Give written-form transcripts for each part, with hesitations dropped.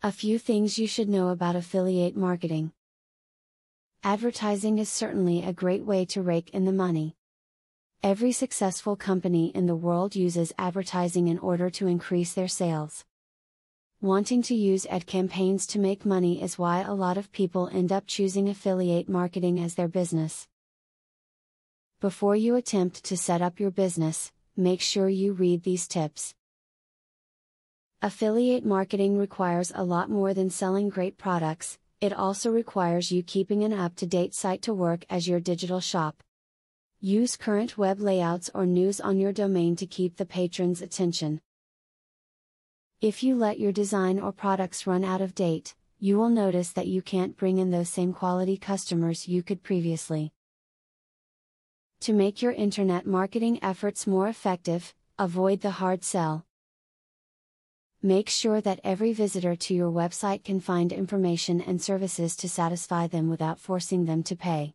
A few things you should know about affiliate marketing. Advertising is certainly a great way to rake in the money. Every successful company in the world uses advertising in order to increase their sales. Wanting to use ad campaigns to make money is why a lot of people end up choosing affiliate marketing as their business. Before you attempt to set up your business, make sure you read these tips. Affiliate marketing requires a lot more than selling great products. It also requires you keeping an up-to-date site to work as your digital shop. Use current web layouts or news on your domain to keep the patron's attention. If you let your design or products run out of date, you will notice that you can't bring in those same quality customers you could previously. To make your internet marketing efforts more effective, avoid the hard sell. Make sure that every visitor to your website can find information and services to satisfy them without forcing them to pay.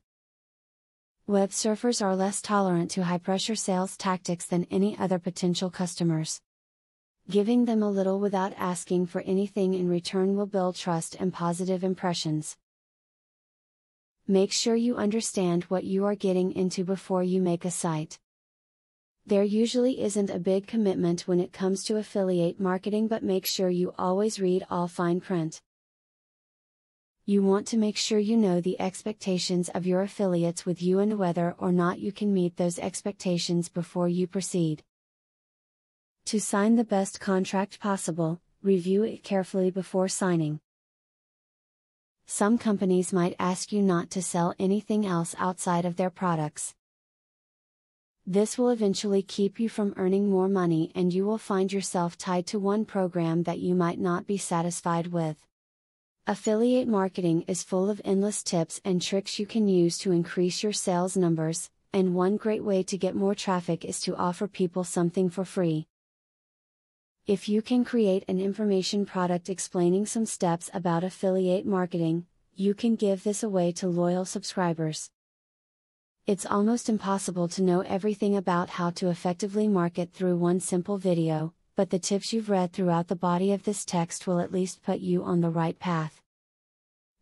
Web surfers are less tolerant to high-pressure sales tactics than any other potential customers. Giving them a little without asking for anything in return will build trust and positive impressions. Make sure you understand what you are getting into before you make a site. There usually isn't a big commitment when it comes to affiliate marketing, but make sure you always read all fine print. You want to make sure you know the expectations of your affiliates with you and whether or not you can meet those expectations before you proceed. To sign the best contract possible, review it carefully before signing. Some companies might ask you not to sell anything else outside of their products. This will eventually keep you from earning more money, and you will find yourself tied to one program that you might not be satisfied with. Affiliate marketing is full of endless tips and tricks you can use to increase your sales numbers, and one great way to get more traffic is to offer people something for free. If you can create an information product explaining some steps about affiliate marketing, you can give this away to loyal subscribers. It's almost impossible to know everything about how to effectively market through one simple video, but the tips you've read throughout the body of this text will at least put you on the right path.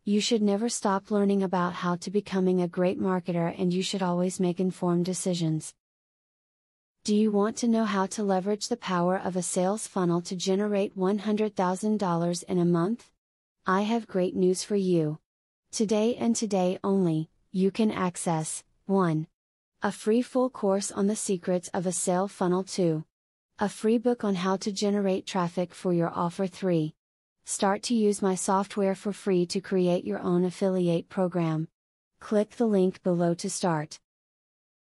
You should never stop learning about how to becoming a great marketer, and you should always make informed decisions. Do you want to know how to leverage the power of a sales funnel to generate $100,000 in a month? I have great news for you. Today and today only, you can access 1. A free full course on the secrets of a sale funnel. 2. A free book on how to generate traffic for your offer. 3. Start to use my software for free to create your own affiliate program. Click the link below to start.